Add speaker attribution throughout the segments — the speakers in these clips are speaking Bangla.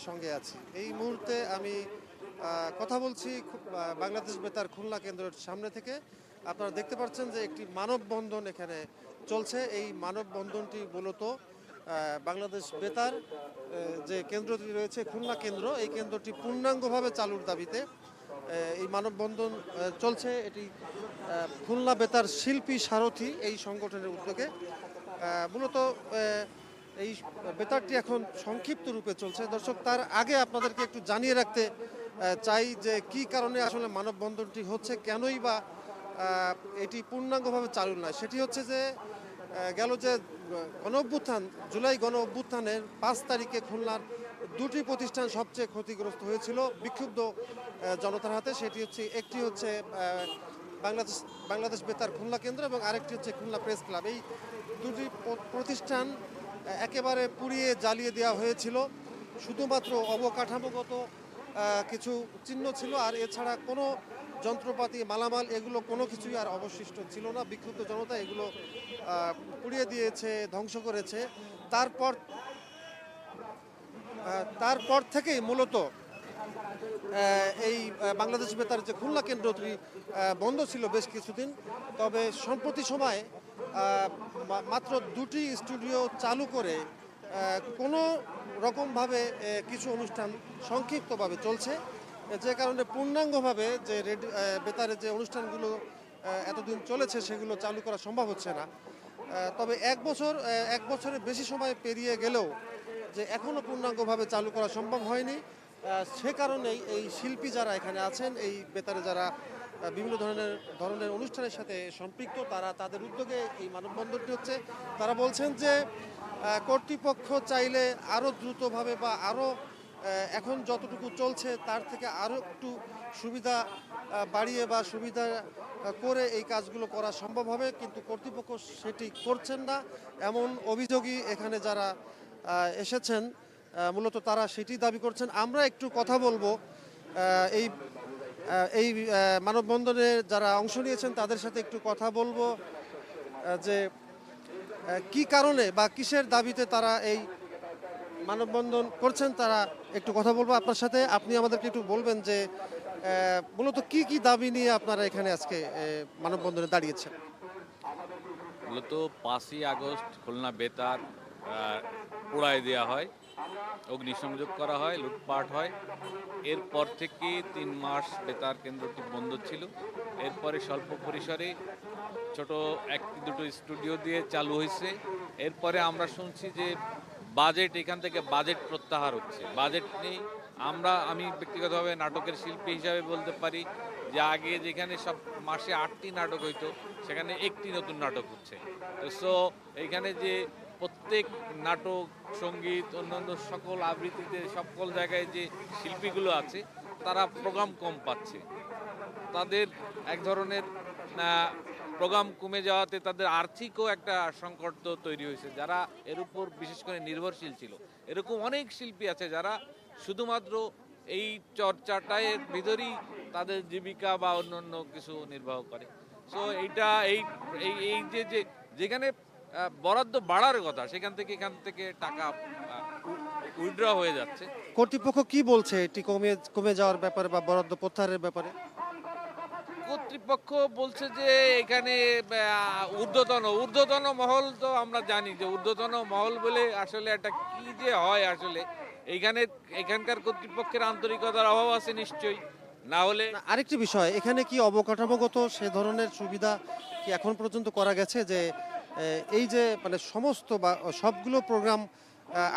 Speaker 1: সঙ্গে আছি। এই মুহূর্তে আমি কথা বলছি বাংলাদেশ বেতার খুলনা কেন্দ্রের সামনে থেকে। আপনারা দেখতে পাচ্ছেন যে একটি মানববন্ধন এখানে চলছে। এই মানববন্ধনটি মূলত বাংলাদেশ বেতার যে কেন্দ্রটি রয়েছে খুলনা কেন্দ্র, এই কেন্দ্রটি পূর্ণাঙ্গভাবে চালুর দাবিতে এই মানববন্ধন চলছে। এটি খুলনা বেতার শিল্পী সারথি এই সংগঠনের উদ্যোগে। মূলত এই বেতারটি এখন সংক্ষিপ্ত রূপে চলছে। দর্শক, তার আগে আপনাদেরকে একটু জানিয়ে রাখতে চাই যে কি কারণে আসলে মানববন্ধনটি হচ্ছে, কেনই বা এটি পূর্ণাঙ্গভাবে চালু নয়। সেটি হচ্ছে যে গেল যে গণ অভ্যুত্থান, জুলাই গণ অভ্যুত্থানের 5 তারিখে খুলনার দুটি প্রতিষ্ঠান সবচেয়ে ক্ষতিগ্রস্ত হয়েছিল বিক্ষুব্ধ জনতার হাতে। সেটি হচ্ছে, একটি হচ্ছে বাংলাদেশ বেতার খুলনা কেন্দ্র এবং আরেকটি হচ্ছে খুলনা প্রেস ক্লাব। এই দুটি প্রতিষ্ঠান একেবারে পুড়িয়ে জ্বালিয়ে দেওয়া হয়েছিল। শুধুমাত্র অবকাঠামোগত কিছু চিহ্ন ছিল, আর এছাড়া কোনো যন্ত্রপাতি, মালামাল এগুলো কোনো কিছুই আর অবশিষ্ট ছিল না। বিক্ষুব্ধ জনতা এগুলো পুড়িয়ে দিয়েছে, ধ্বংস করেছে। তারপর থেকেই মূলত এই বাংলাদেশ বেতার যে খুলনা কেন্দ্রটি বন্ধ ছিল বেশ কিছুদিন। তবে সম্প্রতি সময়ে মাত্র দুটি স্টুডিও চালু করে কোনো রকমভাবে কিছু অনুষ্ঠান সংক্ষিপ্তভাবে চলছে, যে কারণে পূর্ণাঙ্গভাবে যে বেতারের যে অনুষ্ঠানগুলো এতদিন চলেছে সেগুলো চালু করা সম্ভব হচ্ছে না। তবে এক বছরের বেশি সময় পেরিয়ে গেলেও যে এখনও পূর্ণাঙ্গভাবে চালু করা সম্ভব হয়নি। সে কারণেই এই শিল্পী যারা এখানে আছেন, এই বেতারে যারা বিভিন্ন ধরনের অনুষ্ঠানের সাথে সম্পৃক্ত, তাদের উদ্যোগে এই মানববন্ধনটি হচ্ছে। তারা বলছেন যে কর্তৃপক্ষ চাইলে আরও দ্রুতভাবে বা আরও এখন যতটুকু চলছে তার থেকে আরও একটু সুবিধা বাড়িয়ে বা সুবিধা করে এই কাজগুলো করা সম্ভব হবে, কিন্তু কর্তৃপক্ষ সেটি করছেন না, এমন অভিযোগই এখানে যারা এসেছেন মূলত তারা সেটি দাবি করছেন। আমরা একটু কথা বলবো এই এই মানববন্ধনে যারা অংশ নিয়েছেন তাদের সাথে একটু কথা বলবো যে কি কারণে বা কিসের দাবিতে তারা এই মানববন্ধন করছেন, তারা একটু কথা বলবো আপনার সাথে। আপনি আমাদেরকে একটু বলবেন যে মূলত কি কি দাবি নিয়ে আপনারা এখানে আজকে মানববন্ধনে দাঁড়িয়েছেন?
Speaker 2: মূলত 5ই আগস্ট খুলনা বেতার পোড়ায় দেওয়া হয়, অগ্নিসংযোগ করা হয়, লুটপাট হয়। এরপর থেকে 3 মাস বেতার কেন্দ্রটি বন্ধ ছিল। এরপরে স্বল্প পরিসরে ছোট একটি দুটো স্টুডিও দিয়ে চালু হয়েছে। এরপরে আমরা শুনছি যে এখান থেকে বাজেট প্রত্যাহার হচ্ছে, বাজেট নেই। আমি ব্যক্তিগতভাবে নাটকের শিল্পী হিসাবে বলতে পারি যে আগে যেখানে সব মাসে 8টি নাটক হইতো সেখানে একটি নতুন নাটক হচ্ছে। সো এইখানে যে প্রত্যেক নাটক, সঙ্গীত, অন্যান্য সকল আবৃত্তিতে সকল জায়গায় যে শিল্পীগুলো আছে তারা প্রোগ্রাম কম পাচ্ছে। তাদের এক ধরনের প্রোগ্রাম কমে যাওয়াতে তাদের আর্থিকও একটা সংকট তৈরি হয়েছে, যারা এর উপর বিশেষ করে নির্ভরশীল ছিল। এরকম অনেক শিল্পী আছে যারা শুধুমাত্র এই চর্চাটার ভিতরেই তাদের জীবিকা বা অন্যান্য কিছু নির্বাহ করে। সো এইটা এই এই যে যেখানে বরাদ্দ বাড়ার কথা এখান থেকে টাকা উইথড্র হয়ে যাচ্ছে।
Speaker 1: কর্তৃপক্ষ কি বলছে এটি কমে যাওয়ার ব্যাপারে বা বরাদ্দ প্রত্যাহারের ব্যাপারে?
Speaker 2: কর্তৃপক্ষ বলছে যে এখানে ঊর্ধ্বতন মহল, তো আমরা জানি যে ঊর্ধ্বতন মহল বলে আসলে একটা কি যে হয় আসলে এখানকার কর্তৃপক্ষের আন্তরিকতার অভাব আছে নিশ্চয়ই, না হলে।
Speaker 1: আরেকটি বিষয়, এখানে কি অবকাঠামোগত সে ধরনের সুবিধা কি এখন পর্যন্ত করা গেছে যে এই যে মানে সমস্ত বা সবগুলো প্রোগ্রাম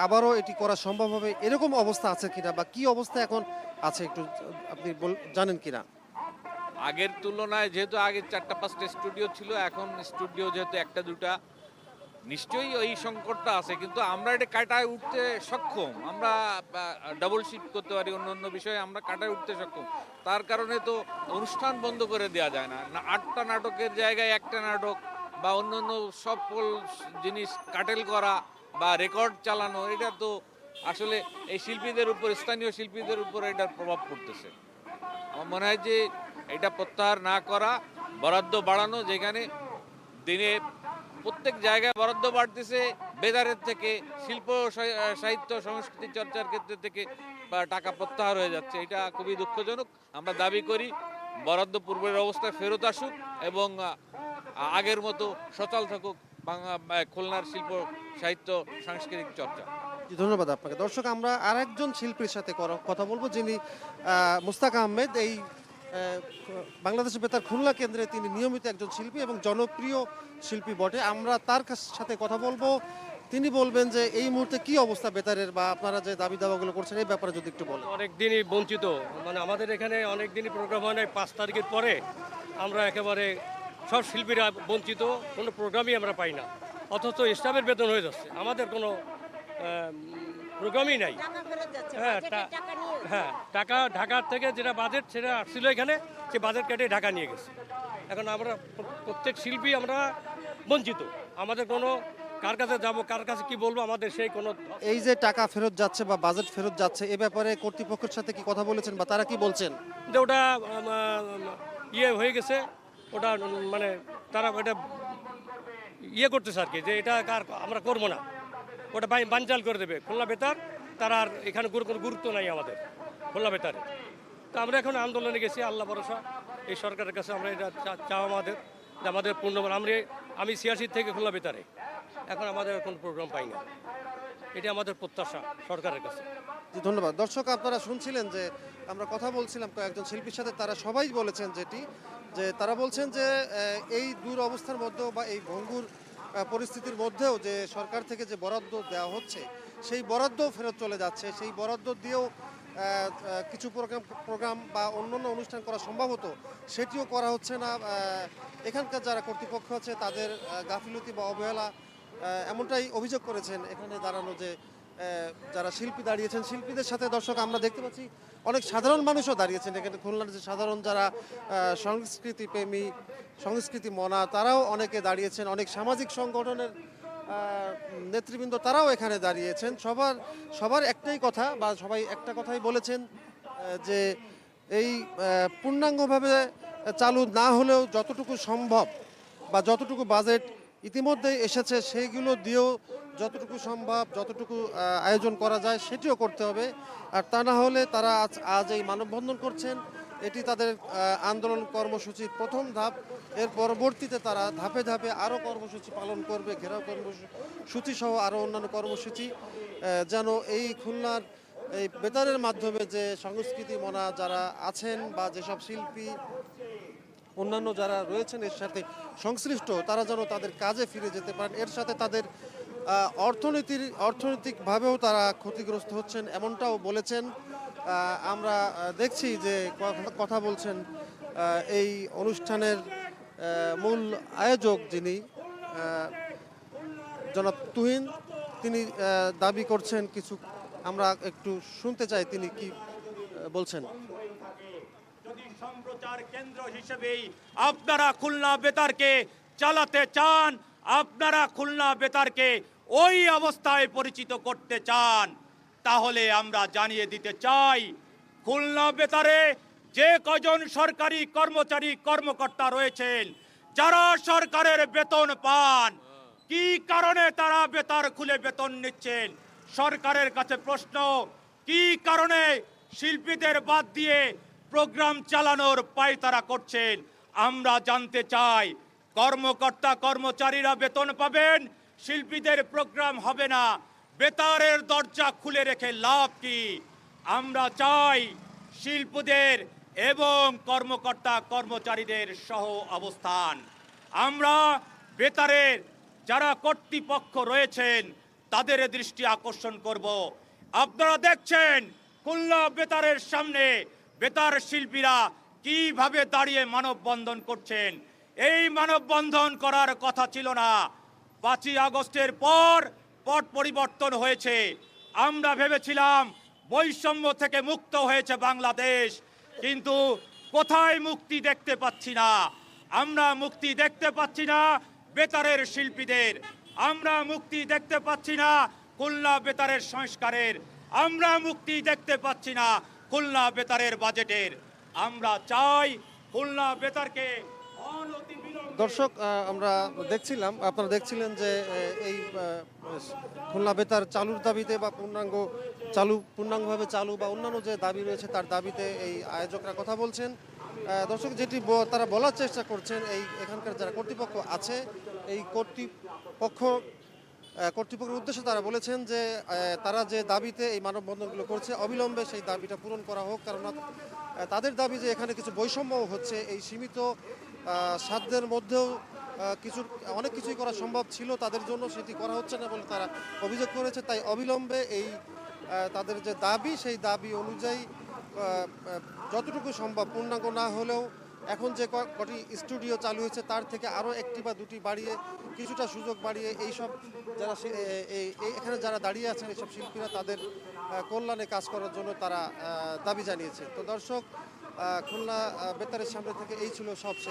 Speaker 1: আবারও এটি করা সম্ভব হবে, এরকম অবস্থা আছে কিনা বা কি অবস্থা এখন আছে একটু আপনি জানেন কিনা?
Speaker 2: আগের তুলনায় যেহেতু আগে 4-5টা স্টুডিও ছিল, এখন স্টুডিও যেহেতু 1-2টা, নিশ্চয়ই ওই সংকটটা আছে, কিন্তু আমরা এটা কাটায় উঠতে সক্ষম। আমরা ডাবল শিফট করতে পারি, অন্য বিষয়ে আমরা কাটায় উঠতে সক্ষম। তার কারণে তো অনুষ্ঠান বন্ধ করে দেওয়া যায় না। 8টা নাটকের জায়গায় 1টা নাটক বা অন্য সকল জিনিস কাটেল করা বা রেকর্ড চালানো, এটা তো আসলে এই শিল্পীদের উপর, স্থানীয় শিল্পীদের উপর এটার প্রভাব পড়তেছে। আমার মনে হয় যে এটা প্রত্যাহার না করা, বরাদ্দ বাড়ানো, যেখানে দিনে প্রত্যেক জায়গায় বরাদ্দ বাড়তেছে, বেতারের থেকে শিল্প সাহিত্য সংস্কৃতি চর্চার ক্ষেত্রে থেকে টাকা প্রত্যাহার হয়ে যাচ্ছে। এটা খুবই দুঃখজনক। আমরা দাবি করি বরাদ্দ পূর্বের অবস্থায় ফেরত আসুক এবং আগের মতো সচল থাকুক খুলনার শিল্প সাহিত্য সাংস্কৃতিক চর্চা।
Speaker 1: জি, ধন্যবাদ আপনাকে। দর্শক, আমরা আরেকজন শিল্পীর সাথে কথা বলবো, যিনি মুস্তাক আহমেদ। এই বাংলাদেশ বেতার খুলনা কেন্দ্রে তিনি নিয়মিত একজন শিল্পী এবং জনপ্রিয় শিল্পী বটে। আমরা তার সাথে কথা বলবো, তিনি বলবেন যে এই মুহূর্তে কি অবস্থা বেতারের, বা আপনারা যে দাবি দাওয়াগুলো করছেন এই ব্যাপারে যদি একটু বলেন।
Speaker 3: অনেক দিনই বঞ্চিত, মানে আমাদের এখানে অনেক দিনই প্রোগ্রাম হয় না। 5 তারিখের পরে আমরা একেবারে সব শিল্পীরা বঞ্চিত, কোনো প্রোগ্রামই আমরা পাই না, অথচ স্টাফের বেতন হয়ে যাচ্ছে, আমাদের কোনো প্রোগ্রামই নাই। হ্যাঁ, টাকা ঢাকার থেকে যেটা বাজেট সেটা আসছিল এখানে, সে বাজেট কেটে ঢাকা নিয়ে গেছে। এখন আমরা প্রত্যেক শিল্পী আমরা বঞ্চিত, আমাদের কোনো কার কাছে যাব, কার কাছে কি বলবো, আমাদের সেই কোনো।
Speaker 1: এই যে টাকা ফেরত যাচ্ছে বা বাজেট ফেরত যাচ্ছে, এ ব্যাপারে কর্তৃপক্ষের সাথে কি কথা বলেছেন বা তারা কি বলছেন?
Speaker 3: যে ওটা ইয়ে হয়ে গেছে, ওটা মানে তারা ওটা ইয়ে করতেছে আর কি, যে এটা কার আমরা করবো না, ওটা বানচাল করে দেবে খুলনা বেতার। তার আর এখানে কোনো গুরুত্ব নাই আমাদের খুলনা বেতারে। তো আমরা এখন আন্দোলনে গেছি, আল্লাহ ভরসা এই সরকারের কাছে আমরা এটা চাও আমাদের, যে আমাদের পূর্ণমান। আমি 86 থেকে খুলনা বেতারে, এখন আমাদের কোনো প্রোগ্রাম পাই না, এটা আমাদের প্রত্যাশা সরকারের কাছে।
Speaker 1: জি, ধন্যবাদ। দর্শক, আপনারা শুনছিলেন যে আমরা কথা বলছিলাম কয়েকজন শিল্পীর সাথে, তারা সবাই বলেছেন যে তারা বলছেন যে এই দুরবস্থার মধ্যেও বা এই ভঙ্গুর পরিস্থিতির মধ্যেও যে সরকার থেকে যে বরাদ্দ দেওয়া হচ্ছে, সেই বরাদ্দ ফেরত চলে যাচ্ছে। সেই বরাদ্দ দিয়েও কিছু প্রোগ্রাম বা অন্যান্য অনুষ্ঠান করা সম্ভব হতো, সেটিও করা হচ্ছে না। এখানকার যারা কর্তৃপক্ষ আছে তাদের গাফিলতি বা অবহেলা, এমনটাই অভিযোগ করেছেন এখানে দাঁড়ানো যে যারা শিল্পী দাঁড়িয়েছেন। শিল্পীদের সাথে দর্শক আমরা দেখতে পাচ্ছি অনেক সাধারণ মানুষও দাঁড়িয়েছেন এখানে। খুলনার যে সাধারণ যারা সংস্কৃতি প্রেমী, সংস্কৃতি মনা, তারাও অনেকে দাঁড়িয়েছেন। অনেক সামাজিক সংগঠনের নেতৃবৃন্দ তারাও এখানে দাঁড়িয়েছেন। সবার একটাই কথা, বা সবাই একটা কথাই বলেছেন, যে এই পূর্ণাঙ্গভাবে চালু না হলেও যতটুকু সম্ভব বা যতটুকু বাজেট ইতিমধ্যেই এসেছে সেইগুলো দিয়েও যতটুকু সম্ভব, যতটুকু আয়োজন করা যায় সেটিও করতে হবে। আর তা না হলে তারা আজ এই মানববন্ধন করছেন, এটি তাদের আন্দোলন কর্মসূচির প্রথম ধাপ। এর পরবর্তীতে তারা ধাপে ধাপে আরও কর্মসূচি পালন করবে, ঘেরাও কর্মসূচি সহ আরও অন্যান্য কর্মসূচি, যেন এই খুলনার এই বেতারের মাধ্যমে যে সংস্কৃতি মনা যারা আছেন বা যেসব শিল্পী অন্যান্য যারা রয়েছেন এর সাথে সংশ্লিষ্ট, তারা যেন তাদের কাজে ফিরে যেতে পারেন। এর সাথে তাদের অর্থনৈতিকভাবেও তারা ক্ষতিগ্রস্ত হচ্ছেন, এমনটাও বলেছেন। আমরা দেখছি যে কথা বলছেন এই অনুষ্ঠানের মূল আয়োজক যিনি জনাব তুহিন, তিনি দাবি করছেন কিছু। আমরা একটু শুনতে চাই তিনি কি বলছেন।
Speaker 4: যদি সম্প্রচার কেন্দ্র হিসেবেই আপনারা খুলনা বেতারকে চালাতে চান, আপনারা খুলনা বেতারকে ওই অবস্থায় পরিচিত করতে চান, তাহলে আমরা জানিয়ে দিতে চাই, খুলনা বেতারে যে কজন সরকারি কর্মচারী কর্মকর্তা রয়েছেন, যারা সরকারের বেতন পান, কি কারণে তারা বেতার খুলে বেতন নিচ্ছেন? সরকারের কাছে প্রশ্ন, কি কারণে শিল্পীদের বাদ দিয়ে প্রোগ্রাম চালানোর পায়তারা করছেন? আমরা জানতে চাই। কর্মকর্তা কর্মচারীরা বেতন পাবেন, শিল্পীদের প্রোগ্রাম হবে না, বেতারের দরজা খুলে রেখে লাভ কি? আমরা চাই শিল্পীদের এবং কর্মকর্তা কর্মচারীদের সহ অবস্থান। আমরা বেতারের যারা কর্তৃপক্ষ রয়েছেন তাদের দৃষ্টি আকর্ষণ করব। আপনারা দেখছেন খুলনা বেতারের সামনে বেতার শিল্পীরা কিভাবে দাঁড়িয়ে মানববন্ধন করছেন। এই মানববন্ধন করার কথা ছিল না। 5ই আগস্টের পর পট পরিবর্তন হয়েছে। আমরা ভেবেছিলাম বৈষম্য থেকে মুক্ত হয়েছে বাংলাদেশ, কিন্তু কোথায় মুক্তি দেখতে পাচ্ছি না। আমরা মুক্তি দেখতে পাচ্ছি না বেতারের শিল্পীদের, আমরা মুক্তি দেখতে পাচ্ছি না খুলনা বেতারের সংস্কারের, আমরা মুক্তি দেখতে পাচ্ছি না খুলনা বেতারের বাজেটের। আমরা চাই খুলনা বেতারকে
Speaker 1: দর্শক, আমরা দেখছিলাম, আপনারা দেখছিলেন যে এই খুলনা বেতার চালুর দাবিতে বা পূর্ণাঙ্গভাবে চালু বা অন্যান্য যে দাবি রয়েছে তার দাবিতে এই আয়োজকরা কথা বলছেন। দর্শক, যেটি তারা বলার চেষ্টা করছেন, এখানকার যারা কর্তৃপক্ষ আছে এই কর্তৃপক্ষের উদ্দেশ্যে তারা বলেছেন যে তারা যে দাবিতে এই মানববন্ধনগুলো করছে অবিলম্বে সেই দাবিটা পূরণ করা হোক, কারণ তাদের দাবি যে এখানে কিছু বৈষম্য হচ্ছে, এই সীমিত সাধ্যের মধ্যেও অনেক কিছুই করা সম্ভব ছিল, তাদের জন্য সেটি করা হচ্ছে না বলে তারা অভিযোগ করেছে। তাই অবিলম্বে এই তাদের যে দাবি সেই দাবি অনুযায়ী যতটুকু সম্ভব, পূর্ণাঙ্গ না হলেও এখন যে কটি স্টুডিও চালু হয়েছে তার থেকে আরও একটি বা দুটি বাড়িয়ে, কিছুটা সুযোগ বাড়িয়ে এইসব যারা এখানে যারা দাঁড়িয়ে আছেন এইসব শিল্পীরা তাদের কল্যাণে কাজ করার জন্য তারা দাবি জানিয়েছে। তো দর্শক, খুলনা বেতারের সামনে থেকে এই ছিল সবশেষ